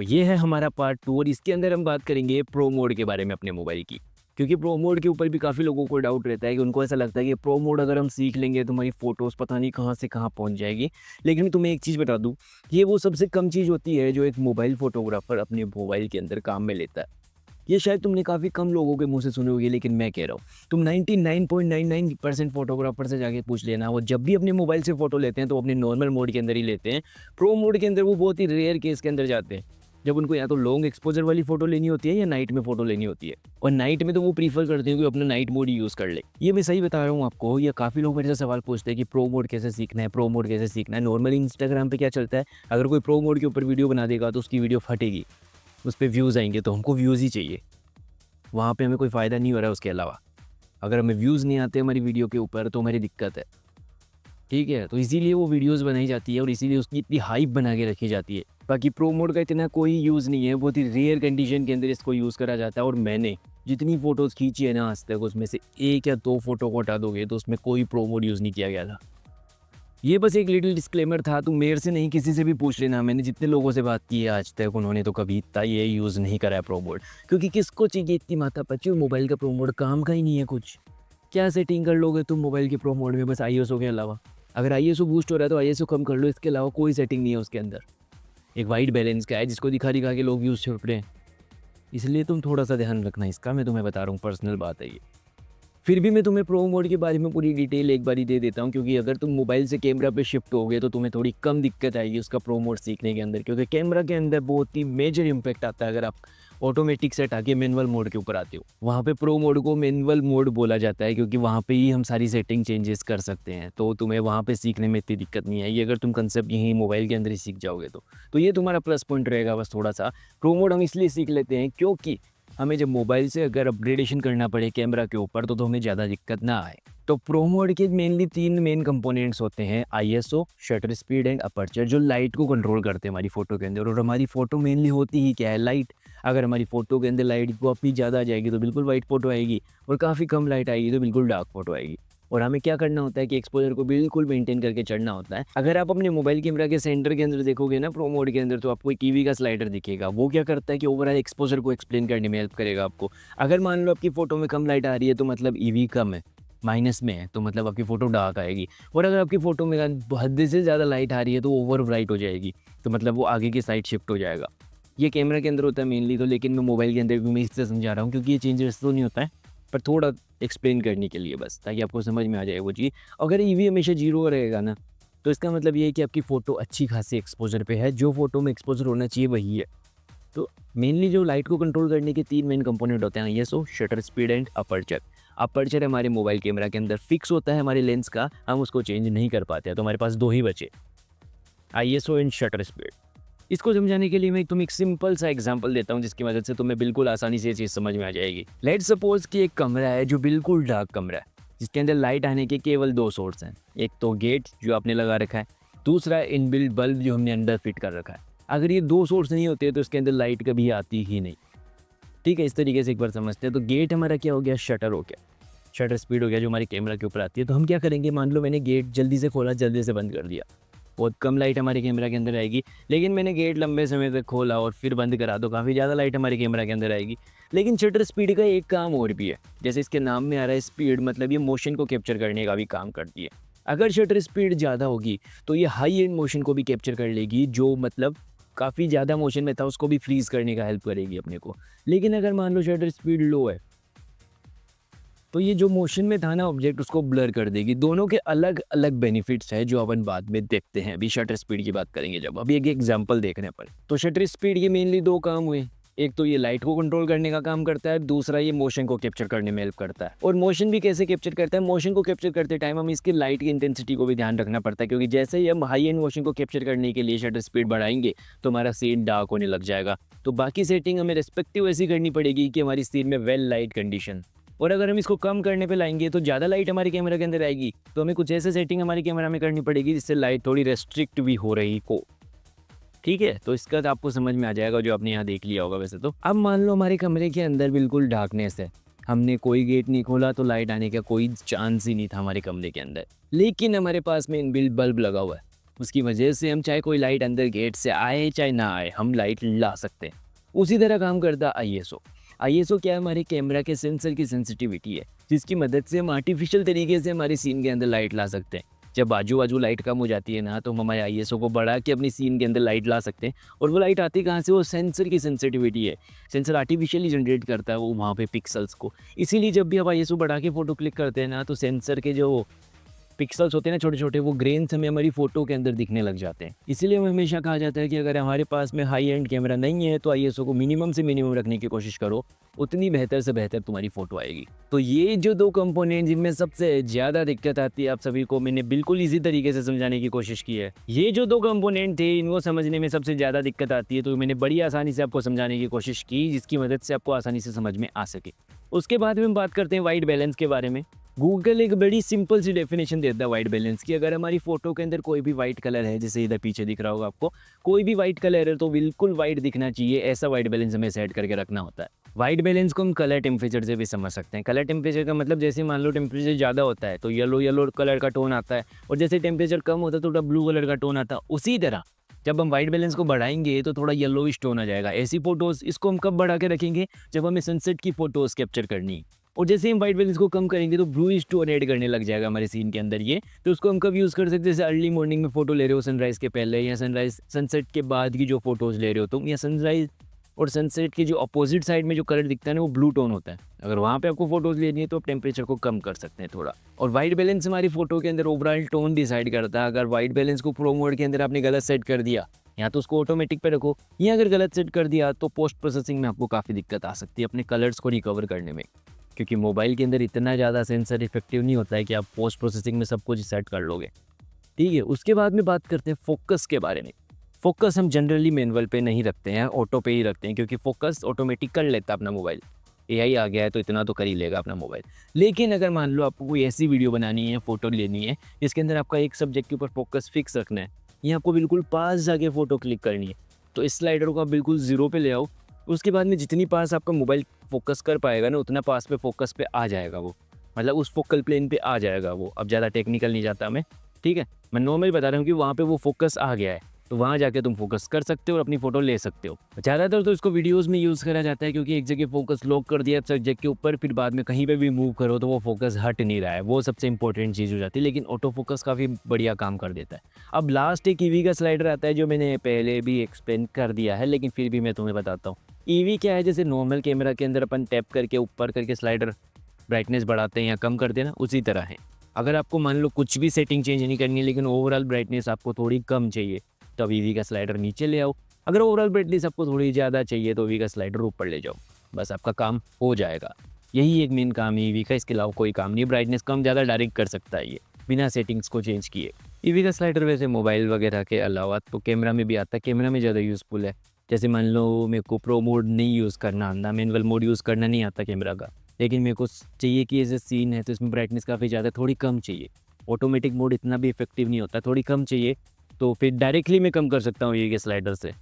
ये है हमारा पार्ट 2 और इसके अंदर हम बात करेंगे प्रो मोड के बारे में अपने मोबाइल की। क्योंकि प्रो मोड के ऊपर भी काफ़ी लोगों को डाउट रहता है कि उनको ऐसा लगता है कि प्रो मोड अगर हम सीख लेंगे तो हमारी फ़ोटोज़ पता नहीं कहाँ से कहाँ पहुँच जाएगी। लेकिन मैं तुम्हें एक चीज़ बता दूँ, ये वो सबसे कम चीज़ होती है जो एक मोबाइल फ़ोटोग्राफ़र अपने मोबाइल के अंदर काम में लेता है। ये शायद तुमने काफ़ी कम लोगों के मुँह से सुनी होगी, लेकिन मैं कह रहा हूँ, तुम 99.99% फ़ोटोग्राफ़र से जाके पूछ लेना, वो जब भी अपने मोबाइल से फ़ोटो लेते हैं तो अपने नॉर्मल मोड के अंदर ही लेते हैं। प्रो मोड के अंदर वो बहुत ही रेयर केस के अंदर जाते हैं, जब उनको या तो लॉन्ग एक्सपोज़र वाली फ़ोटो लेनी होती है या नाइट में फ़ोटो लेनी होती है। और नाइट में तो वो प्रीफ़र करते हैं कि अपना नाइट मोड ही यूज़ कर ले। ये मैं सही बता रहा हूँ आपको, या काफ़ी लोग मेरे से सवाल पूछते हैं कि प्रो मोड कैसे सीखना है, प्रो मोड कैसे सीखना है। नॉर्मली इंस्टाग्राम पे क्या चलता है, अगर कोई प्रो मोड के ऊपर वीडियो बना देगा तो उसकी वीडियो फटेगी, उस पे व्यूज़ आएँगे, तो हमको व्यूज़ ही चाहिए। वहाँ पे हमें कोई फ़ायदा नहीं हो रहा है उसके अलावा। अगर हमें व्यूज़ नहीं आते हमारी वीडियो के ऊपर तो हमारी दिक्कत है, ठीक है? तो इसीलिए वो वीडियोज़ बनाई जाती है और इसीलिए उसकी इतनी हाइप बना के रखी जाती है। बाकी प्रो मोड का इतना कोई यूज़ नहीं है, बहुत ही रेयर कंडीशन के अंदर इसको यूज़ करा जाता है। और मैंने जितनी फ़ोटोज़ खींची है ना आज तक, उसमें से 1 या 2 फ़ोटो को हटा दोगे तो उसमें कोई प्रो मोड यूज़ नहीं किया गया था। ये बस एक लिटिल डिस्क्लेमर था, तुम मेरे से नहीं किसी से भी पूछ लेना। मैंने जितने लोगों से बात की है आज तक, उन्होंने तो कभी इतना ये यूज़ नहीं करा है प्रो मोड। क्योंकि किसको चाहिए इतनी माथापच्ची, मोबाइल का प्रो मोड काम का ही नहीं है कुछ। क्या सेटिंग कर लोगे तुम मोबाइल के प्रो मोड में बस आईएसओ के अलावा? अगर आईएसओ बूस्ट हो रहा है तो आईएसओ कम कर लो, इसके अलावा कोई सेटिंग नहीं है उसके अंदर। एक वाइट बैलेंस का है जिसको दिखा-दिखा के लोग व्यूज़ छोड़ रहे हैं। इसलिए तुम थोड़ा-सा ध्यान रखना इसका, मैं तुम्हें बता रहा हूँ, पर्सनल बात है ये। फिर भी मैं तुम्हें प्रो मोड के बारे में पूरी डिटेल एक बारी दे देता हूँ, क्योंकि अगर तुम मोबाइल से कैमरा पे शिफ्ट होगे तो तुम्हें थोड़ी कम दिक्कत आएगी उसका प्रो मोड सीखने के अंदर, क्योंकि कैमरा के अंदर बहुत ही मेजर इम्पैक्ट आता है अगर आप ऑटोमेटिक से हटा के मैनुअल मोड के ऊपर आते हो। वहाँ पे प्रो मोड को मैनुअल मोड बोला जाता है, क्योंकि वहाँ पे ही हम सारी सेटिंग चेंजेस कर सकते हैं, तो तुम्हें वहाँ पे सीखने में इतनी दिक्कत नहीं आएगी अगर तुम कंसेप्ट यहीं मोबाइल के अंदर ही सीख जाओगे तो ये तुम्हारा प्लस पॉइंट रहेगा बस थोड़ा सा। प्रो मोड हम इसलिए सीख लेते हैं क्योंकि हमें जब मोबाइल से अगर अपग्रेडेशन करना पड़े कैमरा के ऊपर तो हमें ज़्यादा दिक्कत ना आए। तो प्रो मोड के मेनली 3 मेन कंपोनेंट्स होते हैं, ISO, shutter speed and aperture, जो लाइट को कंट्रोल करते हैं हमारी फ़ोटो के अंदर। और हमारी फ़ोटो मेनली होती ही क्या है, लाइट। अगर हमारी फ़ोटो के अंदर लाइट काफ़ी ज़्यादा आ जाएगी तो बिल्कुल वाइट फ़ोटो आएगी, और काफ़ी कम लाइट आएगी तो बिल्कुल डार्क फ़ोटो आएगी। और हमें क्या करना होता है कि एक्सपोज़र को बिल्कुल मेंटेन करके चढ़ना होता है। अगर आप अपने मोबाइल कैमरा के सेंटर के अंदर देखोगे ना प्रो मोड के अंदर, तो आपको एक ईवी का स्लाइडर दिखेगा। वो क्या करता है कि ओवरऑल एक्सपोज़र को एक्सप्लेन करने में हेल्प करेगा आपको। अगर मान लो आपकी फ़ोटो में कम लाइट आ रही है तो मतलब ईवी कम है, माइनस में है, तो मतलब आपकी फ़ोटो डार्क आएगी। और अगर आपकी फ़ोटो में हद से ज़्यादा लाइट आ रही है तो ओवर ब्राइट हो जाएगी, तो मतलब वो आगे की साइड शिफ्ट हो जाएगा। ये कैमरा के अंदर होता है मेनली तो, लेकिन मैं मोबाइल के अंदर भी मैं इससे समझा रहा हूँ क्योंकि ये चेंजेस तो नहीं होता है, पर थोड़ा एक्सप्लेन करने के लिए बस, ताकि आपको समझ में आ जाए वो चीज़। अगर ईवी हमेशा 0 रहेगा ना, तो इसका मतलब ये है कि आपकी फ़ोटो अच्छी खासी एक्सपोज़र पे है, जो फ़ोटो में एक्सपोज़र होना चाहिए वही है। तो मेनली जो लाइट को कंट्रोल करने के 3 मेन कंपोनेंट होते हैं, ISO, shutter speed and aperture. Aperture हमारे मोबाइल कैमरा के अंदर फिक्स होता है हमारे लेंस का, हम उसको चेंज नहीं कर पाते हैं, तो हमारे पास 2 ही बचे, आईएसओ एंड शटर स्पीड। इसको समझाने के लिए मैं तुम्हें एक सिंपल सा एग्जांपल देता हूँ जिसकी मदद से तुम्हें बिल्कुल आसानी से ये चीज़ समझ में आ जाएगी। लेट्स सपोज कि एक कमरा है जो बिल्कुल डार्क कमरा है, जिसके अंदर लाइट आने के केवल 2 सोर्स हैं। एक तो गेट जो आपने लगा रखा है, दूसरा इनबिल्ट बल्ब जो हमने अंदर फिट कर रखा है। अगर ये 2 सोर्स नहीं होते तो इसके अंदर लाइट कभी आती ही नहीं। ठीक है, इस तरीके से एक बार समझते हैं। तो गेट हमारा क्या हो गया, शटर हो गया, शटर स्पीड हो गया जो हमारे कैमरा के ऊपर आती है। तो हम क्या करेंगे, मान लो मैंने गेट जल्दी से खोला, जल्दी से बंद कर दिया, बहुत कम लाइट हमारे कैमरा के अंदर आएगी। लेकिन मैंने गेट लंबे समय तक खोला और फिर बंद करा तो काफ़ी ज़्यादा लाइट हमारे कैमरा के अंदर आएगी। लेकिन शटर स्पीड का एक काम और भी है, जैसे इसके नाम में आ रहा है स्पीड, मतलब ये मोशन को कैप्चर करने का भी काम करती है। अगर शटर स्पीड ज़्यादा होगी तो ये हाई एंड मोशन को भी कैप्चर कर लेगी, जो मतलब काफ़ी ज़्यादा मोशन में था उसको भी फ्रीज़ करने का हेल्प करेगी अपने को। लेकिन अगर मान लो शटर स्पीड लो है, तो ये जो मोशन में था ना ऑब्जेक्ट, उसको ब्लर कर देगी। दोनों के अलग-अलग बेनिफिट्स हैं जो अपन बाद में देखते हैं। अभी शटर स्पीड की बात करेंगे जब, अभी एक एग्जांपल देखने पर। तो शटर स्पीड के मेनली 2 काम हुए। एक तो ये लाइट को कंट्रोल करने का काम करता है, दूसरा ये मोशन को कैप्चर करने में हेल्प करता है। और मोशन भी कैसे कैप्चर करता है, मोशन को कैप्चर करते टाइम हमें इसकी लाइट की इंटेंसिटी को भी ध्यान रखना पड़ता है, क्योंकि जैसे ही हम हाई एंड मोशन को कैप्चर करने के लिए शटर स्पीड बढ़ाएँगे, तो हमारा सीन डार्क होने लग जाएगा। तो बाकी सेटिंग हमें रिस्पेक्टिव ऐसी करनी पड़ेगी कि हमारी सीन में वेल लाइट कंडीशन। और अगर हम इसको कम करने पे लाएँगे तो ज़्यादा लाइट हमारे कैमरा के अंदर आएगी, तो हमें कुछ ऐसे सेटिंग हमारे कैमरा में करनी पड़ेगी जिससे लाइट थोड़ी रेस्ट्रिक्ट भी हो रही हो। ठीक है? तो इसका तो आपको समझ में आ जाएगा जो आपने यहाँ देख लिया होगा वैसे तो। अब मान लो हमारे कमरे के अंदर बिल्कुल डार्कनेस है, हमने कोई गेट नहीं खोला तो लाइट आने का कोई चांस ही नहीं था हमारे कमरे के अंदर। लेकिन हमारे पास में इनबिल्ट बल्ब लगा हुआ है। उसकी वजह से हम चाहे कोई लाइट अंदर गेट से आए चाहे ना आए, हम लाइट ला सकते हैं। उसी तरह काम करता आईएसओ। आईएसओ क्या है, हमारे कैमरा के सेंसर की सेंसिटिविटी है, जिसकी मदद से हम आर्टिफिशियल तरीके से हमारे सीन के अंदर लाइट ला सकते हैं। जब आजू बाजू लाइट कम हो जाती है ना, तो हम हमारे आईएसओ को बढ़ा के अपनी सीन के अंदर लाइट ला सकते हैं। और वो लाइट आती कहाँ से, वो सेंसर की सेंसिटिविटी है। सेंसर आर्टिफिशियली जनरेट करता है वो वहाँ पे पिक्सल्स को। इसीलिए जब भी आप आईएसओ बढ़ा के फ़ोटो क्लिक करते हैं ना, तो सेंसर के जो पिक्सेल्स होते हैं ना छोटे छोटे, वो ग्रेन्स हमें हमारी फ़ोटो के अंदर दिखने लग जाते हैं। इसीलिए हमें हमेशा कहा जाता है कि अगर हमारे पास में हाई एंड कैमरा नहीं है तो आईएसओ को मिनिमम से मिनिमम रखने की कोशिश करो, उतनी बेहतर से बेहतर तुम्हारी फ़ोटो आएगी। तो ये जो 2 कंपोनेंट जिनमें सबसे ज़्यादा दिक्कत आती है आप सभी को, मैंने बिल्कुल इसी तरीके से समझाने की कोशिश की है। ये जो 2 कंपोनेंट थे इनको समझने में सबसे ज़्यादा दिक्कत आती है, तो मैंने बड़ी आसानी से आपको समझाने की कोशिश की, जिसकी मदद से आपको आसानी से समझ में आ सके। उसके बाद में हम बात करते हैं वाइट बैलेंस के बारे में। गूगल एक बड़ी सिंपल सी डेफिनेशन देता है वाइट बैलेंस की। अगर हमारी फ़ोटो के अंदर कोई भी वाइट कलर है, जैसे इधर पीछे दिख रहा होगा आपको, कोई भी वाइट कलर है तो बिल्कुल वाइट दिखना चाहिए, ऐसा वाइट बैलेंस हमें सेट करके रखना होता है। वाइट बैलेंस को हम कलर टेम्परेचर से भी समझ सकते हैं। कलर टेम्परेचर का मतलब जैसे मान लो टेम्परेचर ज़्यादा होता है तो येलो येलो कलर का टोन आता है, और जैसे टेम्परेचर कम होता है तो थोड़ा ब्लू कलर का टोन आता है। उसी तरह जब हम वाइट बैलेंस को बढ़ाएंगे तो थोड़ा येलोइश टोन आ जाएगा। ऐसी फोटोज़ इसको हम कब बढ़ा के रखेंगे, जब हमें सनसेट की फ़ोटोज़ कैप्चर करनी है। और जैसे हम वाइट बैलेंस को कम करेंगे तो ब्लूइश टोन ऐड करने लग जाएगा हमारे सीन के अंदर ये। तो उसको हम कब यूज़ कर सकते हैं, जैसे अर्ली मॉर्निंग में फ़ोटो ले रहे हो सनराइज़ के पहले, या सनराइज़ सनसेट के बाद की जो फ़ोटोज़ ले रहे हो तुम, या सनराइज़ और सनसेट के जो अपोजिट साइड में जो कलर दिखता है ना, वो ब्लू टोन होता है। अगर वहाँ पे आपको फ़ोटोज़ लेनी है तो आप टेम्परेचर को कम कर सकते हैं थोड़ा। और वाइट बैलेंस हमारी फ़ोटो के अंदर ओवरऑल टोन डिसाइड करता है। अगर वाइट बैलेंस को प्रो मोड के अंदर आपने गलत सेट कर दिया, या तो उसको ऑटोमेटिक पे रखो, या अगर गलत सेट कर दिया तो पोस्ट प्रोसेसिंग में आपको काफ़ी दिक्कत आ सकती है अपने कलर्स को रिकवर करने में। क्योंकि मोबाइल के अंदर इतना ज़्यादा सेंसर इफेक्टिव नहीं होता है कि आप पोस्ट प्रोसेसिंग में सब कुछ सेट कर लोगे। ठीक है, उसके बाद में बात करते हैं फोकस के बारे में। फोकस हम जनरली मैनुअल पे नहीं रखते हैं, ऑटो पे ही रखते हैं, क्योंकि फोकस ऑटोमेटिक कर लेता है अपना मोबाइल। एआई आ गया है तो इतना तो कर ही लेगा अपना मोबाइल। लेकिन अगर मान लो आपको कोई ऐसी वीडियो बनानी है, फ़ोटो लेनी है, जिसके अंदर आपका एक सब्जेक्ट के ऊपर फोकस फिक्स रखना है, या आपको बिल्कुल पास जाके फ़ोटो क्लिक करनी है, तो इस स्लाइडर को आप बिल्कुल ज़ीरो पे ले आओ। उसके बाद में जितनी पास आपका मोबाइल फोकस कर पाएगा ना, उतना पास पे फोकस पे आ जाएगा वो। मतलब उस फोकल प्लेन पे आ जाएगा वो। अब ज़्यादा टेक्निकल नहीं जाता मैं, ठीक है? मैं नॉर्मल बता रहा हूँ कि वहाँ पे वो फोकस आ गया है, तो वहाँ जाके तुम फोकस कर सकते हो और अपनी फ़ोटो ले सकते हो। ज़्यादातर तो इसको वीडियोज़ में यूज़ करा जाता है, क्योंकि एक जगह फोकस लॉक कर दिया सब्जेक्ट के ऊपर, फिर बाद में कहीं पे भी मूव करो तो वो फोकस हट नहीं रहा है। वो सबसे इंपॉर्टेंट चीज़ हो जाती है, लेकिन ऑटो फोकस काफ़ी बढ़िया काम कर देता है। अब लास्ट एक ईवी का स्लाइडर आता है, जो मैंने पहले भी एक्सप्लेन कर दिया है, लेकिन फिर भी मैं तुम्हें बताता हूँ। ईवी क्या है, जैसे नॉर्मल कैमरा के अंदर अपन टैप करके ऊपर करके स्लाइडर ब्राइटनेस बढ़ाते हैं या कम करते हैं ना, उसी तरह है। अगर आपको मान लो कुछ भी सेटिंग चेंज नहीं करनी है, लेकिन ओवरऑल ब्राइटनेस आपको थोड़ी कम चाहिए, तो अब ईवी का स्लाइडर नीचे ले आओ। अगर ओवरऑल ब्राइटनेस आपको थोड़ी ज़्यादा चाहिए तो ईवी का स्लाइडर ऊपर ले जाओ, बस आपका काम हो जाएगा। यही एक मेन काम है ईवी का, इसके अलावा कोई काम नहीं। ब्राइटनेस कम ज़्यादा डायरेक्ट कर सकता है ये, बिना सेटिंग्स को चेंज किए। ईवी का स्लाइडर वैसे मोबाइल वगैरह के अलावा तो कैमरा में भी आता है, कैमरा में ज़्यादा यूज़फुल है। जैसे मान लो मेरे को प्रो मोड नहीं यूज़ करना आंदा, मैनुअल मोड यूज़ करना नहीं आता कैमरा का, लेकिन मेरे को चाहिए कि ऐसे सीन है तो इसमें ब्राइटनेस काफ़ी ज़्यादा थोड़ी कम चाहिए। ऑटोमेटिक मोड इतना भी इफेक्टिव नहीं होता, थोड़ी कम चाहिए, तो फिर डायरेक्टली मैं कम कर सकता हूँ ये के स्लाइडर से।